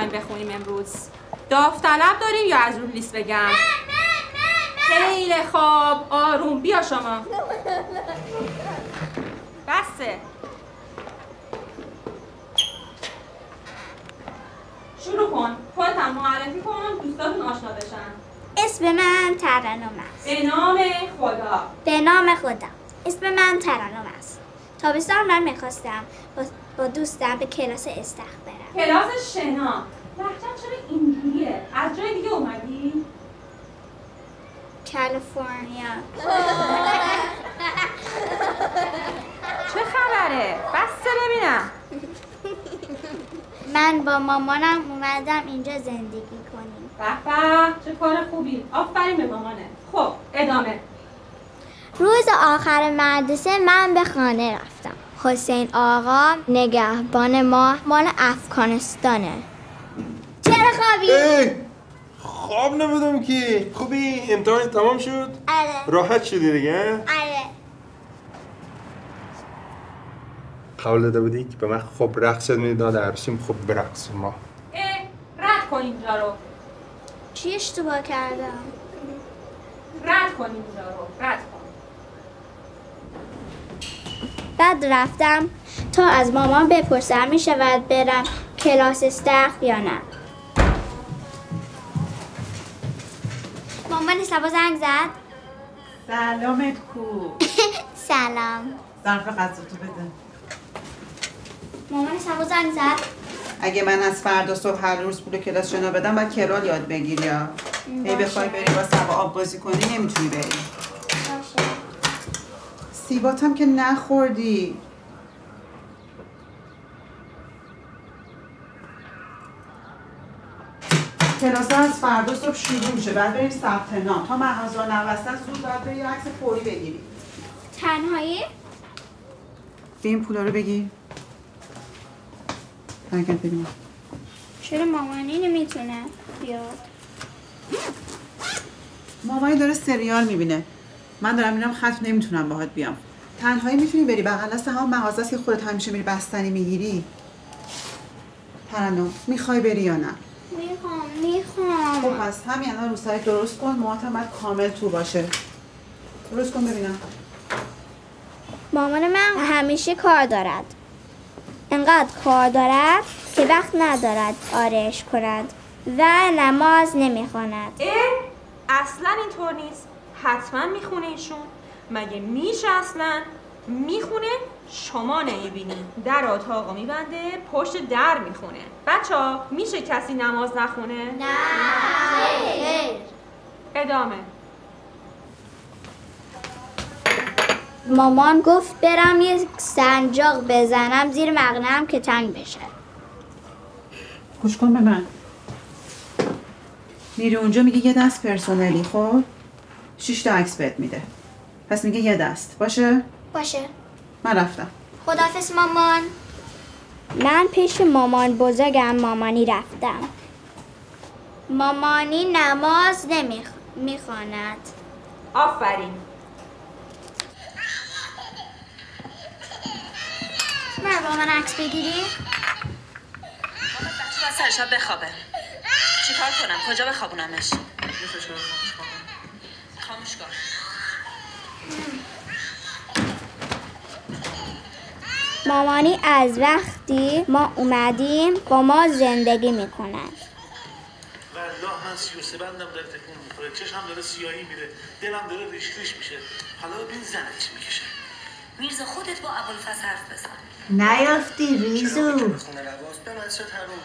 میخوایم بخونیم امروز؟ داوطلب داریم یا از رو لیست بگم؟ خیلی خوب، آروم. بیا شما. بسه. شروع کن. خودت هم معرفی کن، دوستاتون آشنا بشن. اسم من ترنم است. به نام خدا. به نام خدا. اسم من ترنم است. تابستان من میخواستم با دوستم به کلاس استخ برم. کلاس شنا. لهجه‌ت چرا اینجوریه؟ از جای دیگه اومدی؟ کالیفرنیا. چه خبره؟ بسته ببینم. من با مامانم اومدم اینجا زندگی کنیم. به چه کار خوبی. آفرین به مامانه. خب ادامه. روز آخر مدرسه من به خانه رفتم. حسین آقا نگهبان ما مال افغانستانه. چرا خوابی؟ خواب نبودم که. خوبی؟ امتحان تمام شد؟ آره. راحت شدی دیگه؟ آره. قول داده بودی که به من خوب رقص میداد عروسیم خوب برقصیم ما. رد کن اینجا رو. چی اشتباه کردم؟ رد کن اینجا رو. رد کن. بعد رفتم تا از مامان بپرسم میشود برم کلاس استخ یا نه. مامان سبا زنگ زد. سلامت کو. سلام. ظرف غذاتو بده. مامان سبا زنگ زد. اگه من از فردا صبح هر روز پول کلاس شنا بدم باید کرال یاد بگیری یا بخوای بری با سبا آب بازی کنی نمیتونی بری. باشه. سیباتم که نخوردی. کلاس از فردا صبح شروع میشه. بعد بریم ثبت نام. تا مغازه‌ها نبستن زود باید بری عکس فوری بگیری. تنهایی؟ این پولا رو بگیر. برگرد ببینم. چرا مامانی نمیتونه بیاد؟ مامانی داره سریال میبینه. من دارم میرم خط نمیتونم باهات بیام. تنهایی میتونی بری بغل دست هم مغازه است که خودت همیشه میری بستنی میگیری. ترنم میخوای بری یا نه؟ میخوام. خب پس همین الان رو سایت درست کن. موهاتم باید کامل تو باشه. درست کن ببینم. مامان من همیشه کار دارد. انقدر کار دارد که وقت ندارد آرایش کند و نماز نمیخواند. اصلا اینطور نیست. حتما میخونه ایشون. مگه میشه اصلا؟ میخونه شما نمیبینی. در اتاق میبنده پشت در میخونه. بچه‌ها میشه کسی نماز نخونه؟ نه. خیر. ادامه. مامان گفت برم یه سنجاق بزنم زیر مقنعم که تنگ بشه. گوش کن به من. میری اونجا میگه یه دست پرسنلی. خب 6 تا عکس بهت میده. پس میگه یه دست. باشه؟ باشه. من رفتم. خداحافظ مامان. من پیش مامان بزرگم مامانی رفتم. مامانی نماز نمیخواند. آفرین. من با من عکس بگیری؟ مامان بچه باید سر شب بخوابه. چیکار کنم؟ کجا بخوابونمش؟ خاموش کن. مامانی از وقتی ما اومدیم با ما زندگی میکنند. والله من 33 بندم داره تکون میخوره. چشم داره سیاهی میره. دلم داره ریش ریش میشه. حالا ببین زنت چی میکشه. میرزا خودت با ابوالفضل حرف بزن. نیافتی ریزو. خونه لباس به من چه ترون.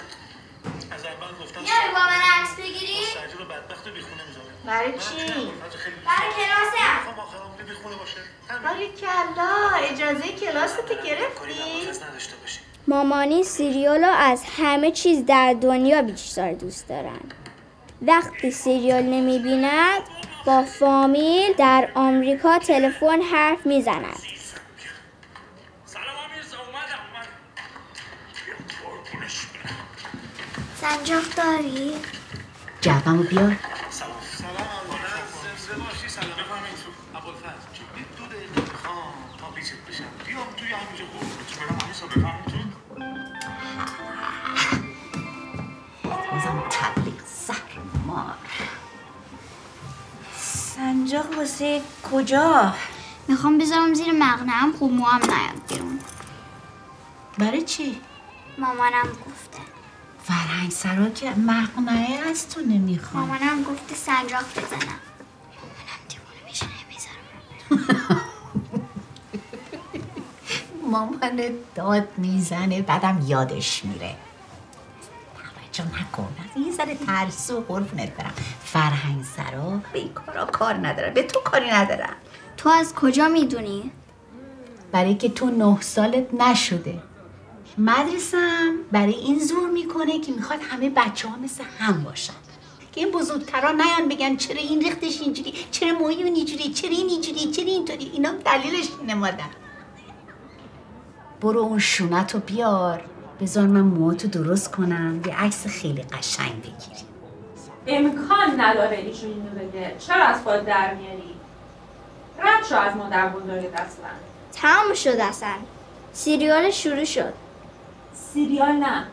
از اول گفتم میاری با من عکس بگیری؟ مستعجل و بدبخت رو بیخونه میذاره. برای چی؟ برای کلاسم. میخوام آخر عمری بیخونه باشه. باری کلا اجازه کلاستو گرفتی؟ نداشته باشی. مامانی سریالو از همه چیز در دنیا بیشتر دوست دارن. وقتی سریال نمیبیند با فامیل در آمریکا تلفن حرف میزند. سلام میرزا اومدم. سنجاق داری؟ جوابمو بیار. سلام باشی. سلام بفرمایید تو ابوالفضل. دو دقیقه میخوام تا پیچت بشم. بیام توی همینجا قربونت برم. همیسا بفرمایید تو. سنجاق واسه کجا؟ میخوام بذارم زیر مقنعم خوب موام نیاد بیرون. برای چی؟ مامانم گفته. فرهنگ سرا که مقنعه از تو نمیخوام. مامانم گفته سنجاق بزنم. مامانم دیوونه میشه نمیذارم. مامان داد میزنه بعدم یادش میره. توجه نکن. یه ذره ترسو قربونت برم. فرهنگ سرا به این کارا کار ندارن. به تو کاری ندارن. تو از کجا میدونی؟ برای که تو 9 سالت نشده. مدرسم برای این زور میکنه که میخواد همه بچه ها مثل هم باشن. که این بزرگترا نیان بگن چرا این ریختش اینجوری، چرا موی اون اینجوری، چرا این اینجوری، چرا اینطوری. اینا دلیلش اینه مادر. برو اون شونتو بیار، بذار من موهاتو درست کنم، یه عکس خیلی قشنگ بگیری. امکان نداره ایشون اینو بگه. چرا از خود در میاری؟ رد شو از مادر بزرگت اصلا. تمام شد اصلا. سریال شروع شد. سریال نه،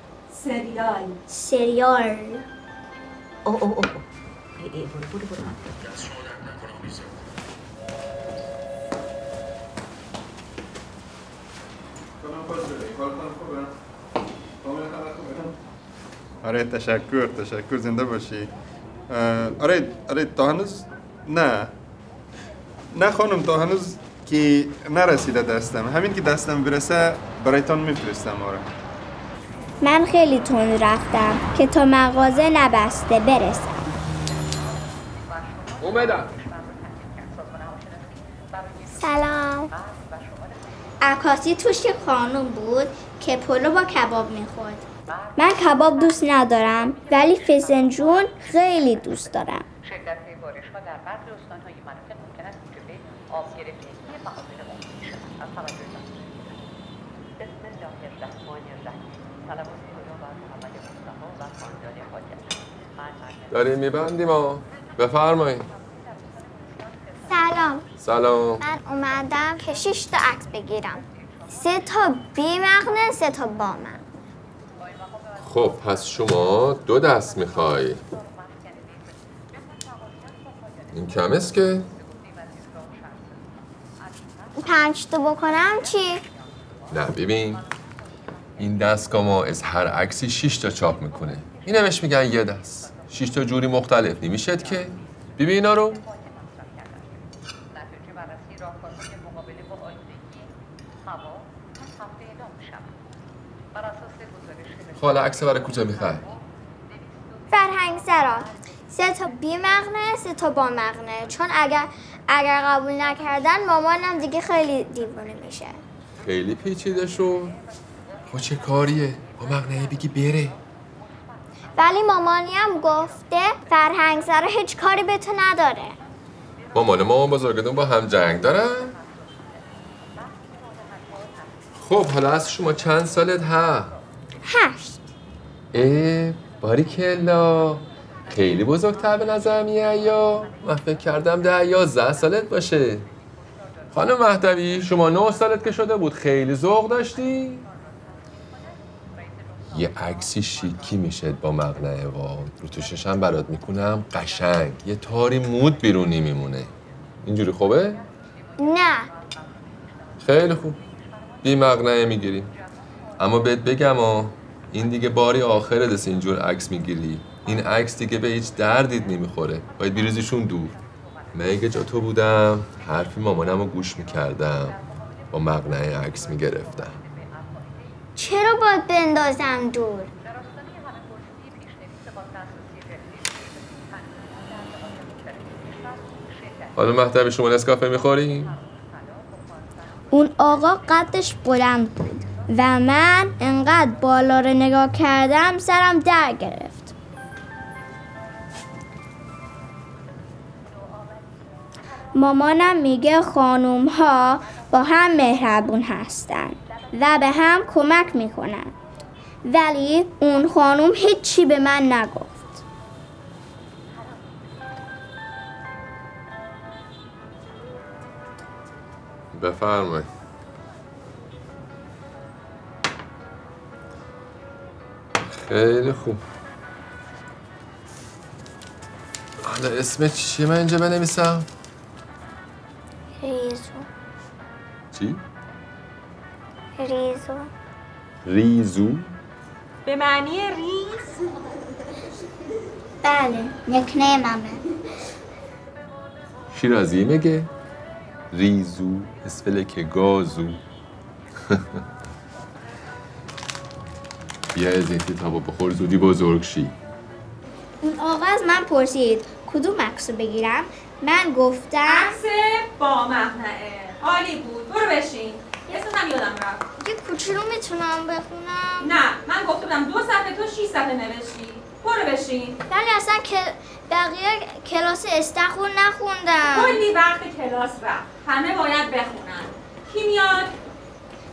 سریال. سریال. اوه برو آره تشکر زنده باشی. آره تا هنوز نه خانم، تا هنوز که نرسیده دستم. همین که دستم برسه برایتان میفرستم. آره من خیلی تند رفتم که تا مغازه نبسته برسم. اومدم. سلام. عکاسی توش یه خانوم بود که پلو با کباب میخورد. من کباب دوست ندارم ولی فسنجون خیلی دوست دارم. شدت بارش‌ها در برخی استان‌های مناطق ممکن است موجب آب گرفتگی معابر عمومی شود. از توجهتان بسم الله الرحمن الرحیم. صلوات خدا بر محمد مصطفی و خاندان حاجت. داریم میبندیم ها. بفرمایید. سلام. من اومدم که 6 تا عکس بگیرم. 3 تا بی مغنه، 3 تا با مغنه. خب پس شما 2 دست میخوای. این کم است که 5 تا بکنم چی؟ نه ببین، این دستگاه ما از هر عکسی 6 تا چاپ میکنه. این همش میگن یه دست. 6 تا جوری مختلف نمیشد که. ببین اینا رو. حالا عکس برای کجا میخوای؟ فرهنگ سرا. 3 تا بی مغنه، 3 تا با مغنه. چون اگر قبول نکردن مامانم دیگه خیلی دیوونه میشه. خیلی پیچیده شد. خب چه کاریه؟ با مغنه بگی بره. ولی مامانی هم گفته فرهنگ سرا هیچ کاری به تو نداره. مامان بزرگتون با هم جنگ دارن؟ خب حالا از شما چند سالت ها؟ 8. باریکلا. خیلی بزرگتر به نظر میاد یا من فکر کردم 10 یا 11 سالت باشه. خانم مهدوی شما 9 سالت که شده بود خیلی ذوق داشتی؟ یه عکسی شیکی میشه با مقنعه وا رو تو ششم برات میکنم قشنگ یه تاری مود بیرونی میمونه. اینجوری خوبه؟ نه. خیلی خوب. بی مقنعه میگیریم. اما بهت بگم این دیگه باری آخره دست اینجور عکس میگیری. این عکس دیگه به هیچ دردیت نمیخوره. باید بریزیشون دور. من اگه جا تو بودم حرفی مامانم رو گوش میکردم. با مقنعه عکس میگرفتم. چرا باید بندازم دور؟ حالا مهدوی شما نسکافه میخوری؟ اون آقا قدش بلند بود و من انقدر بالا رو نگاه کردم سرم در گرفت. مامانم میگه خانوم ها با هم مهربون هستن و به هم کمک میکنن ولی اون خانوم هیچی به من نگفت. بفرمایید. خیلی خوب. حالا اسم چیه من اینجا بنویسم؟ ریزو. چی؟ ریزو. ریزو؟ به معنی ریز؟ بله، نکنیممه. شیرازی میگه ریزو اسفلک گازو. بیا از این کتابو بخور زودی بزرگ شی. اون آقا از من پرسید کدوم عکس رو بگیرم؟ من گفتم عکس با مقنعه. عالی بود. برو بشین. یه اسم هم یادم رفت. یه کوچولو میتونم بخونم؟ نه، من گفته بودم 2 صفحه، تو 6 صفحه نوشتی. برو بشین. ولی اصلا بقیه کلاس استخون نخوندم. کلی وقت کلاس رفت. همه باید بخونن. کی میاد؟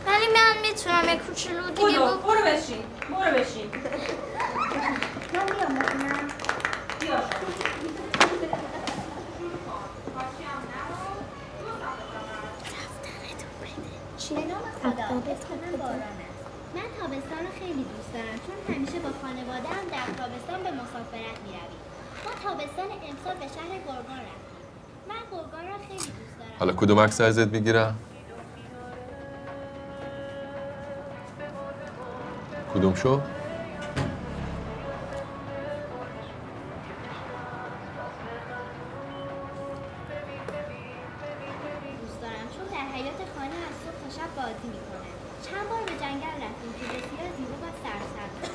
ولی من میتونم یه کوچولو دیگه برو بشین. برو بشین. من بیام بخونم. بیا. به نام خدا اسمم بارانه. من تابستان رو خیلی دوست دارم چون همیشه با خانواده هم در تابستان به مسافرت میرویم. ما تابستان امسال به شهر گرگان رفتیم. من گرگان رو خیلی دوست دارم. حالا کدوم عکس ازت بگیرم؟ کدوم شو؟ بازی میکنه. چند بار به جنگل رفتیم که بسیار زیبا و سرسبز.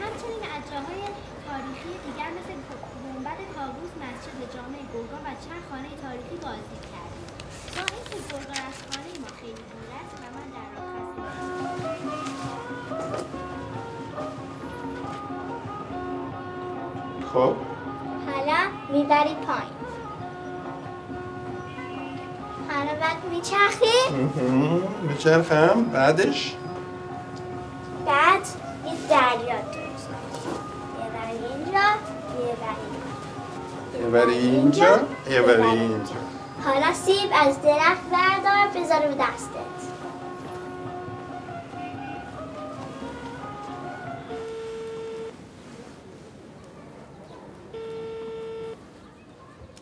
همچنین از جاهای تاریخی دیگر مثل گنبد کاووس، مسجد جامع گرگان و چند خانه تاریخی بازدید کردیم. با اینکه گرگان از خانه ما خیلی دور است و من در راه هستم. خب حالا میبری پایین. حالا بعد میچرخی؟ میچرخم. بعدش بعد یه دریا درست کنی. یه بری اینجا، یه بری اینجا، یه بری اینجا. حالا سیب از درخت بردار بذار رو دستت.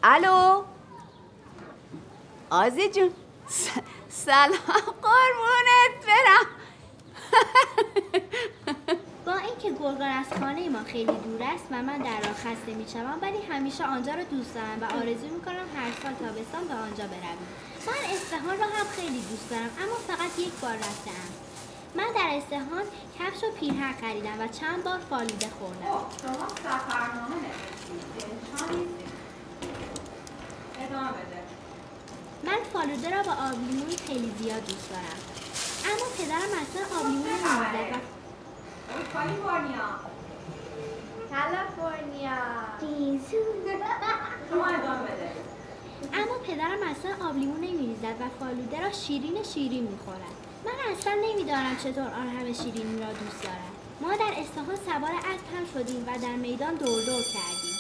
الو آزی جون، سلام قربونت برم. با اینکه گرگان از خانه ما خیلی دور است و من در راه خسته میشوم ولی همیشه آنجا رو دوست دارم و آرزو میکنم هر سال تابستان به آنجا بروم. من اصفهان رو هم خیلی دوست دارم اما فقط یک بار رفتم. من در اصفهان کفش و پیرهن خریدم و چند بار فالوده خوردم. شما سفرنامه نوشتید. ادامه بده. من فالوده را با آبلیموی خیلی زیاد دوست دارم. اما پدرم اصلا آبلیمو نمی‌خورد. کالیفرنیا. شما ادامه بده. اما پدرم اصلا آبلیمو نمی‌ریزد و فالوده را شیرین می‌خورد. من اصلا نمی‌دانم چطور آن همه شیرینی را دوست دارد. ما در اصفهان سوار اسب هم شدیم و در میدان دور کردیم.